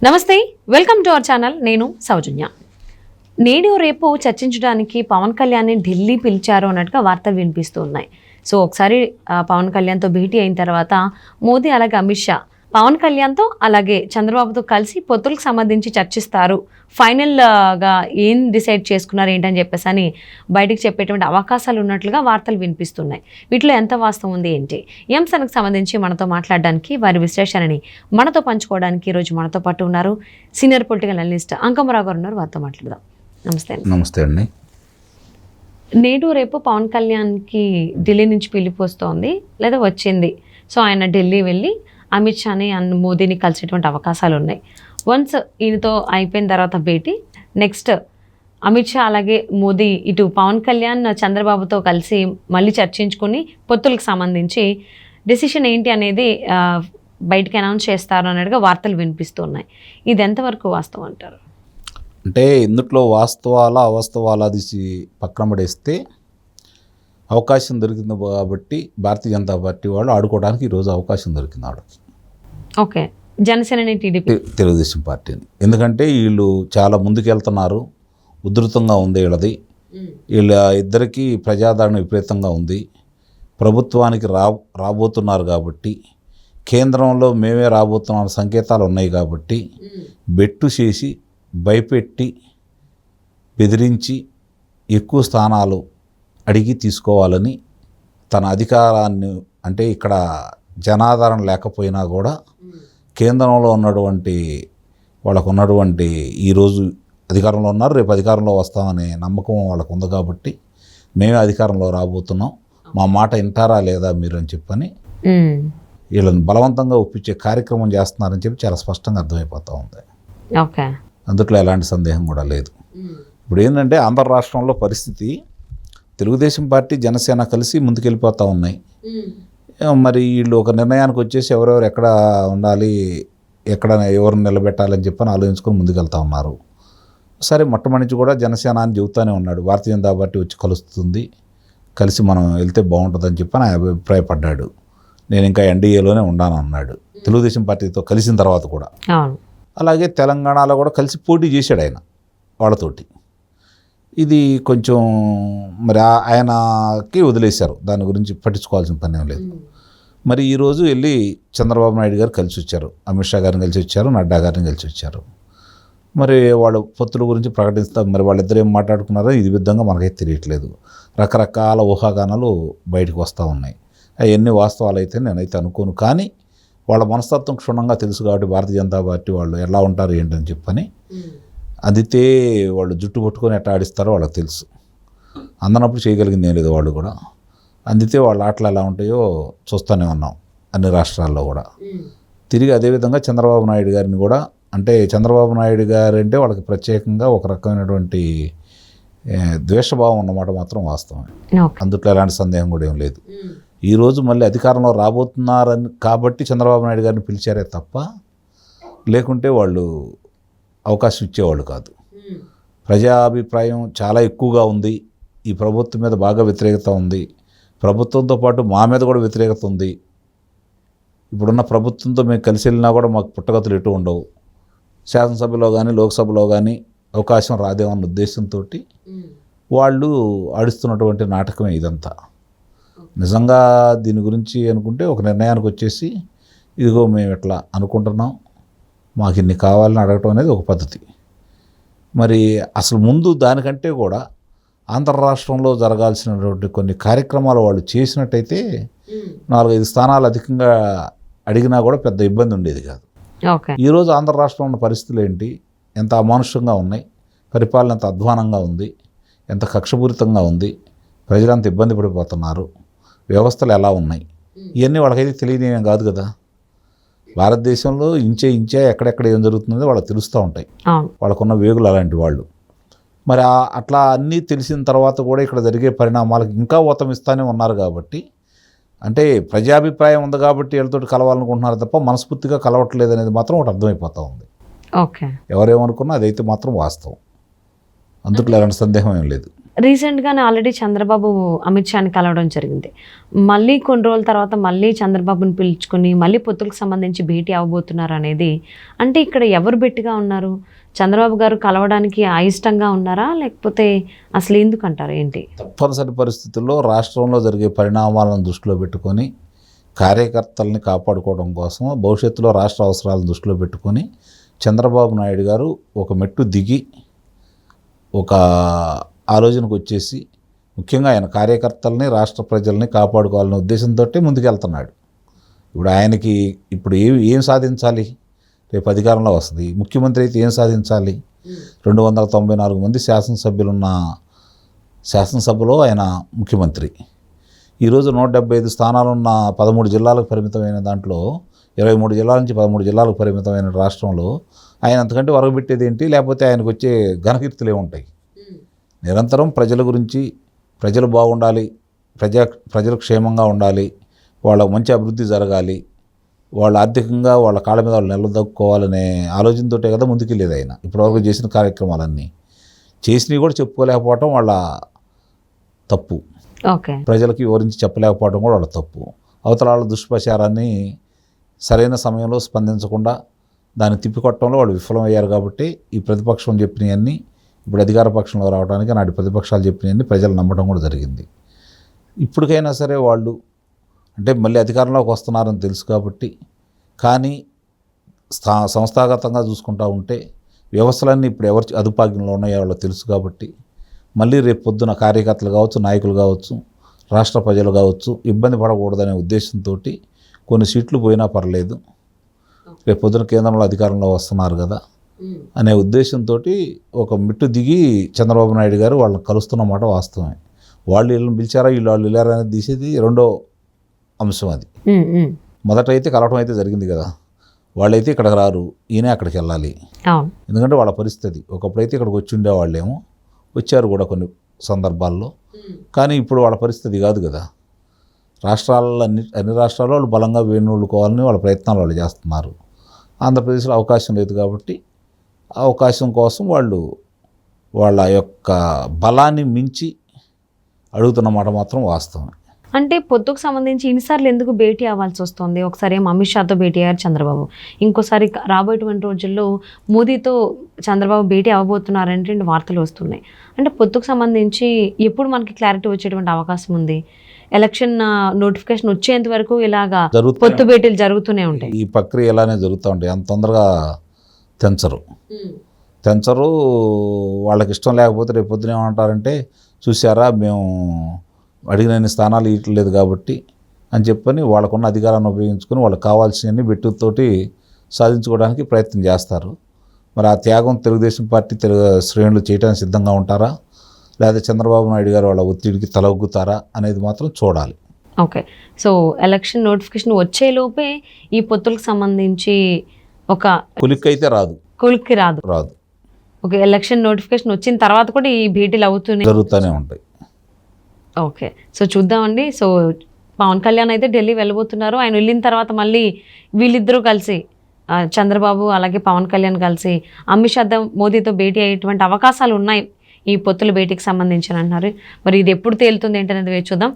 నమస్తే, welcome to our channel. నేను సౌజన్య. నేడు రేపు చర్చించడానికి పవన్ కళ్యాణ్ని ఢిల్లీ పిలిచారు అన్నట్టుగా వార్తలు వినిపిస్తూ ఉన్నాయి. సో ఒకసారి పవన్ కళ్యాణ్తో భేటీ అయిన తర్వాత మోదీ అలాగే అమిత్ షా పవన్ కళ్యాణ్తో అలాగే చంద్రబాబుతో కలిసి పొత్తులకు సంబంధించి చర్చిస్తారు, ఫైనల్గా ఏం డిసైడ్ చేసుకున్నారు ఏంటని చెప్పేసి అని బయటికి చెప్పేటువంటి అవకాశాలు ఉన్నట్లుగా వార్తలు వినిపిస్తున్నాయి. వీటిలో ఎంత వాస్తవం ఉంది ఏంటి, ఈ అంశానికి సంబంధించి మనతో మాట్లాడడానికి, వారి విశ్లేషణని మనతో పంచుకోవడానికి ఈరోజు మనతో పాటు ఉన్నారు సీనియర్ పొలిటికల్ అనలిస్ట్ అంకమరావు గారు ఉన్నారు. వారితో మాట్లాడదాం. నమస్తే. నమస్తే అండి. నేడు రేపు పవన్ కళ్యాణ్కి ఢిల్లీ నుంచి పిలిపోస్తోంది లేదా వచ్చింది. సో ఆయన ఢిల్లీ వెళ్ళి అమిత్ షాని అండ్ మోదీని కలిసేటువంటి అవకాశాలు ఉన్నాయి. వన్స్ ఈయనతో అయిపోయిన తర్వాత భేటీ, నెక్స్ట్ అమిత్ షా అలాగే మోదీ ఇటు పవన్ కళ్యాణ్ చంద్రబాబుతో కలిసి మళ్ళీ చర్చించుకుని పొత్తులకు సంబంధించి డెసిషన్ ఏంటి అనేది బయటికి అనౌన్స్ చేస్తారు అన్నట్టుగా వార్తలు వినిపిస్తున్నాయి. ఇది ఎంతవరకు వాస్తవం అంటారు? అంటే ఇందులో వాస్తవాలా అవాస్తవాలా తీసి పక్కన పడేస్తే అవకాశం దొరికింది కాబట్టి భారతీయ జనతా పార్టీ వాళ్ళు ఆడుకోవడానికి ఈరోజు అవకాశం దొరికింది ఆవిడకి. ఓకే, జనసేనని టీడీపీ తెలుగుదేశం పార్టీని. ఎందుకంటే వీళ్ళు చాలా ముందుకెళ్తున్నారు, ఉధృతంగా ఉంది వీళ్ళది. వీళ్ళ ఇద్దరికీ ప్రజాదరణ విపరీతంగా ఉంది. ప్రభుత్వానికి రాబోతున్నారు కాబట్టి, కేంద్రంలో మేమే రాబోతున్న సంకేతాలు ఉన్నాయి కాబట్టి బెట్టు చేసి భయపెట్టి బెదిరించి ఎక్కువ స్థానాలు అడిగి తీసుకోవాలని తన అధికారాన్ని, అంటే ఇక్కడ జనాదరణ లేకపోయినా కూడా కేంద్రంలో ఉన్నటువంటి వాళ్ళకు ఉన్నటువంటి ఈరోజు అధికారంలో ఉన్నారు, రేపు అధికారంలో వస్తామనే నమ్మకం వాళ్ళకు ఉంది కాబట్టి మేమే అధికారంలో రాబోతున్నాం, మా మాట వింటారా లేదా మీరు అని చెప్పని వీళ్ళని బలవంతంగా ఒప్పించే కార్యక్రమం చేస్తున్నారని చెప్పి చాలా స్పష్టంగా అర్థమైపోతూ ఉంది. ఓకే, అందుట్లో ఎలాంటి సందేహం కూడా లేదు. ఇప్పుడు ఏంటంటే ఆంధ్ర రాష్ట్రంలో పరిస్థితి, తెలుగుదేశం పార్టీ జనసేన కలిసి ముందుకెళ్ళిపోతూ ఉన్నాయి. మరి వీళ్ళు ఒక నిర్ణయానికి వచ్చేసి ఎవరెవరు ఎక్కడ ఉండాలి, ఎక్కడ ఎవరిని నిలబెట్టాలని చెప్పని ఆలోచించుకొని ముందుకెళ్తా ఉన్నారు. సరే, మొట్టమొదటి కూడా జనసేన అని చెబుతూనే ఉన్నాడు, భారతీయ జనతా పార్టీ వచ్చి కలుస్తుంది, కలిసి మనం వెళ్తే బాగుంటుందని చెప్పని ఆయన అభిప్రాయపడ్డాడు. నేను ఇంకా ఎన్డీఏలోనే ఉన్నాను అన్నాడు తెలుగుదేశం పార్టీతో కలిసిన తర్వాత కూడా. అలాగే తెలంగాణలో కూడా కలిసి పోటీ చేశాడు ఆయన వాళ్ళతోటి. ఇది కొంచెం మరి ఆయనకి వదిలేశారు, దాని గురించి పట్టించుకోవాల్సిన పని ఏం లేదు. మరి ఈరోజు వెళ్ళి చంద్రబాబు నాయుడు గారు కలిసి వచ్చారు, అమిత్ షా గారిని కలిసి వచ్చారు, నడ్డా గారిని కలిసి వచ్చారు. మరి వాళ్ళు పొత్తుల గురించి ప్రకటిస్తారు. మరి వాళ్ళిద్దరు ఏం మాట్లాడుకున్నారో ఇది విధంగా మనకైతే తెలియట్లేదు. రకరకాల ఊహాగానాలు బయటకు వస్తూ ఉన్నాయి. అవన్నీ వాస్తవాలు అయితే నేనైతే అనుకోను. కానీ వాళ్ళ మనస్తత్వం క్షుణ్ణంగా తెలుసు కాబట్టి భారతీయ జనతా పార్టీ వాళ్ళు ఎలా ఉంటారు ఏంటని చెప్పని, అందితే వాళ్ళు జుట్టు పట్టుకొని ఎట్లా ఆడిస్తారో వాళ్ళకి తెలుసు. అందనప్పుడు చేయగలిగింది ఏం లేదు వాళ్ళు కూడా. అందితే వాళ్ళ ఆటలు ఎలా ఉంటాయో చూస్తూనే ఉన్నాం అన్ని రాష్ట్రాల్లో కూడా. తిరిగి అదేవిధంగా చంద్రబాబు నాయుడు గారిని కూడా, అంటే చంద్రబాబు నాయుడు గారు అంటే వాళ్ళకి ప్రత్యేకంగా ఒక రకమైనటువంటి ద్వేషభావం ఉన్నమాట మాత్రం వాస్తవమే. అందుట్లో ఎలాంటి సందేహం కూడా ఏం లేదు. ఈరోజు మళ్ళీ అధికారంలో రాబోతున్నారని కాబట్టి చంద్రబాబు నాయుడు గారిని పిలిచారే తప్ప లేకుంటే వాళ్ళు అవకాశం ఇచ్చేవాళ్ళు కాదు. ప్రజాభిప్రాయం చాలా ఎక్కువగా ఉంది, ఈ ప్రభుత్వం మీద బాగా వ్యతిరేకత ఉంది, ప్రభుత్వంతో పాటు మా మీద కూడా వ్యతిరేకత ఉంది. ఇప్పుడున్న ప్రభుత్వంతో మేము కలిసి వెళ్ళినా కూడా మాకు పుట్టగతులు ఎటు ఉండవు, శాసనసభలో కానీ లోక్సభలో కానీ అవకాశం రాదేమన్న ఉద్దేశంతో వాళ్ళు ఆడిస్తున్నటువంటి నాటకమే ఇదంతా. నిజంగా దీని గురించి అనుకుంటే ఒక నిర్ణయానికి వచ్చేసి ఇదిగో మేము ఎట్లా అనుకుంటున్నాం, మాకు ఇన్ని కావాలని అడగటం అనేది ఒక పద్ధతి. మరి అసలు ముందు దానికంటే కూడా ఆంధ్ర రాష్ట్రంలో జరగాల్సినటువంటి కొన్ని కార్యక్రమాలు వాళ్ళు చేసినట్టయితే 4-5 స్థానాలు అధికంగా అడిగినా కూడా పెద్ద ఇబ్బంది ఉండేది కాదు. ఈరోజు ఆంధ్ర రాష్ట్రంలో ఉన్న పరిస్థితులు ఏంటి, ఎంత అమానుషంగా ఉన్నాయి, పరిపాలన ఎంత అధ్వానంగా ఉంది, ఎంత కక్షపూరితంగా ఉంది, ప్రజలంత ఇబ్బంది పడిపోతున్నారు, వ్యవస్థలు ఎలా ఉన్నాయి, ఇవన్నీ వాళ్ళకైతే తెలియనివేం కాదు కదా. భారతదేశంలో ఇంచే ఎక్కడెక్కడ ఏం జరుగుతుందో వాళ్ళకి తెలుస్తూ ఉంటాయి, వాళ్ళకున్న వేగులు అలాంటి వాళ్ళు. మరి అట్లా అన్నీ తెలిసిన తర్వాత కూడా ఇక్కడ జరిగే పరిణామాలకు ఇంకా ఊతమిస్తానే ఉన్నారు కాబట్టి, అంటే ప్రజాభిప్రాయం ఉంది కాబట్టి వీళ్ళతో కలవాలనుకుంటున్నారు తప్ప మనస్ఫూర్తిగా కలవట్లేదు అనేది మాత్రం ఒకటి అర్థమైపోతూ ఉంది. ఓకే, ఎవరేమనుకున్నా అదైతే మాత్రం వాస్తవం, అందుట్లో ఎలాంటి సందేహం ఏం లేదు. రీసెంట్గానే ఆల్రెడీ చంద్రబాబు అమిత్ షాని కలవడం జరిగింది. మళ్ళీ కొన్ని రోజుల తర్వాత మళ్ళీ చంద్రబాబుని పిలుచుకుని మళ్ళీ పొత్తులకు సంబంధించి భేటీ అవ్వబోతున్నారు అనేది, అంటే ఇక్కడ ఎవరు బెట్టిగా ఉన్నారు? చంద్రబాబు గారు కలవడానికి అయిష్టంగా ఉన్నారా, లేకపోతే అసలు ఎందుకు అంటారు ఏంటి? తప్పనిసరి పరిస్థితుల్లో రాష్ట్రంలో జరిగే పరిణామాలను దృష్టిలో పెట్టుకొని కార్యకర్తల్ని కాపాడుకోవడం కోసం, భవిష్యత్తులో రాష్ట్ర అవసరాలను దృష్టిలో పెట్టుకొని చంద్రబాబు నాయుడు గారు ఒక మెట్టు దిగి ఒక ఆలోచనకు వచ్చేసి ముఖ్యంగా ఆయన కార్యకర్తల్ని రాష్ట్ర ప్రజల్ని కాపాడుకోవాలనే ఉద్దేశంతో ముందుకెళ్తున్నాడు. ఇప్పుడు ఆయనకి ఇప్పుడు ఏం సాధించాలి? రేపు అధికారంలో వస్తుంది ముఖ్యమంత్రి అయితే ఏం సాధించాలి? 294 మంది శాసనసభ్యులున్న శాసనసభలో ఆయన ముఖ్యమంత్రి. ఈరోజు 175 స్థానాలున్న 13 జిల్లాలకు పరిమితమైన దాంట్లో 23 జిల్లాల నుంచి 13 జిల్లాలకు పరిమితమైన రాష్ట్రంలో ఆయన అంతకంటే వరగబెట్టేది ఏంటి? లేకపోతే ఆయనకు వచ్చే ఘనకీర్తులు ఏముంటాయి? నిరంతరం ప్రజల గురించి, ప్రజలు బాగుండాలి, ప్రజలు క్షేమంగా ఉండాలి, వాళ్ళకు మంచి అభివృద్ధి జరగాలి, వాళ్ళ ఆర్థికంగా వాళ్ళ కాళ్ళ మీద వాళ్ళు నిలదొక్కుకోవాలనే ఆలోచనతోటే కదా ముందుకెళ్ళేది ఆయన. ఇప్పటివరకు చేసిన కార్యక్రమాలన్నీ చేసినవి కూడా చెప్పుకోలేకపోవటం వాళ్ళ తప్పు. ఓకే, ప్రజలకి వివరించి చెప్పలేకపోవడం కూడా వాళ్ళ తప్పు. అవతల వాళ్ళ దుష్ప్రచారాన్ని సరైన సమయంలో స్పందించకుండా దాన్ని తిప్పికొట్టడంలో వాళ్ళు విఫలమయ్యారు. కాబట్టి ఈ ప్రతిపక్షం చెప్పినవన్నీ ఇప్పుడు అధికార పక్షంలో రావడానికి నాటి ప్రతిపక్షాలు చెప్పినవన్నీ ప్రజలు నమ్మడం కూడా జరిగింది. ఇప్పటికైనా సరే వాళ్ళు అంటే మళ్ళీ అధికారంలోకి వస్తున్నారని తెలుసు కాబట్టి, కానీ సంస్థాగతంగా చూసుకుంటూ ఉంటే వ్యవస్థలన్నీ ఇప్పుడు ఎవరి అదుపాజ్ఞంలో ఉన్నాయో వాళ్ళో తెలుసు కాబట్టి, మళ్ళీ రేపు పొద్దున కార్యకర్తలు కావచ్చు, నాయకులు కావచ్చు, రాష్ట్ర ప్రజలు కావచ్చు ఇబ్బంది పడకూడదనే ఉద్దేశంతో కొన్ని సీట్లు పోయినా పర్లేదు, రేపు పొద్దున కేంద్రంలో అధికారంలో వస్తున్నారు కదా అనే ఉద్దేశంతో ఒక మిట్టు దిగి చంద్రబాబు నాయుడు గారు వాళ్ళని కలుస్తున్నమాట వాస్తవమే. వాళ్ళు వీళ్ళని పిలిచారా, వాళ్ళు వెళ్ళారా అనేది తీసేది రెండో అంశం. అది మొదట అయితే కలవటం అయితే జరిగింది కదా, వాళ్ళైతే ఇక్కడికి రారు, ఈయనే అక్కడికి వెళ్ళాలి. ఎందుకంటే వాళ్ళ పరిస్థితి ఒకప్పుడైతే ఇక్కడికి వచ్చి ఉండేవాళ్ళేమో, వచ్చారు కూడా కొన్ని సందర్భాల్లో, కానీ ఇప్పుడు వాళ్ళ పరిస్థితి కాదు కదా. రాష్ట్రాలలో అన్ని రాష్ట్రాల్లో వాళ్ళు బలంగా వేణుకోవాలని వాళ్ళ ప్రయత్నాలు వాళ్ళు చేస్తున్నారు. ఆంధ్రప్రదేశ్లో అవకాశం లేదు కాబట్టి అవకాశం కోసం వాళ్ళు వాళ్ళ యొక్క బలాన్ని మించి అడుగుతున్నమాట మాత్రం వాస్తవమే. అంటే పొత్తుకు సంబంధించి ఇన్నిసార్లు ఎందుకు భేటీ అవ్వాల్సి వస్తుంది? ఒకసారి ఏమో అమిత్ షాతో భేటీ అయ్యారు చంద్రబాబు, ఇంకోసారి రాబోయేటువంటి రోజుల్లో మోదీతో చంద్రబాబు భేటీ అవ్వబోతున్నారంటే వార్తలు వస్తున్నాయి. అంటే పొత్తుకు సంబంధించి ఎప్పుడు మనకి క్లారిటీ వచ్చేటువంటి అవకాశం ఉంది? ఎలక్షన్ నోటిఫికేషన్ వచ్చేంత వరకు ఇలాగా పొత్తు భేటీలు జరుగుతూనే ఉంటాయి. ఈ ప్రక్రియ ఇలానే జరుగుతూ ఉంటాయి. అంత తొందరగా తెంచరు. వాళ్ళకి ఇష్టం లేకపోతే రేపు పొద్దున ఏమంటారంటే, చూసారా మేము అడిగినన్ని స్థానాలు ఇవ్వట్లేదు కాబట్టి అని చెప్పని వాళ్ళకున్న అధికారాన్ని ఉపయోగించుకొని వాళ్ళకి కావాల్సినవన్నీ బెట్టుతోటి సాధించుకోవడానికి ప్రయత్నం చేస్తారు. మరి ఆ త్యాగం తెలుగుదేశం పార్టీ శ్రేణులు చేయడానికి సిద్ధంగా ఉంటారా, లేదా చంద్రబాబు నాయుడు గారు వాళ్ళ ఒత్తిడికి తలొగ్గుతారా అనేది మాత్రం చూడాలి. ఓకే, సో ఎలక్షన్ నోటిఫికేషన్ వచ్చేలోపే ఈ పొత్తులకు సంబంధించి ఒక కులిక్కైతే కులిక్కి రాదు. ఓకే, ఎలక్షన్ నోటిఫికేషన్ వచ్చిన తర్వాత కూడా ఈ భేటీలు జరుగుతూనే ఉంటాయి. ఓకే, సో చూద్దామండి. సో పవన్ కళ్యాణ్ అయితే ఢిల్లీ వెళ్ళబోతున్నారు. ఆయన వెళ్ళిన తర్వాత మళ్ళీ వీళ్ళిద్దరూ కలిసి చంద్రబాబు అలాగే పవన్ కళ్యాణ్ కలిసి అమిత్ షా మోదీతో భేటీ అయ్యేటువంటి అవకాశాలు ఉన్నాయి ఈ పొత్తుల భేటీకి సంబంధించి అంటున్నారు. మరి ఇది ఎప్పుడు తేలుతుంది ఏంటనేది వేచి చూద్దాం.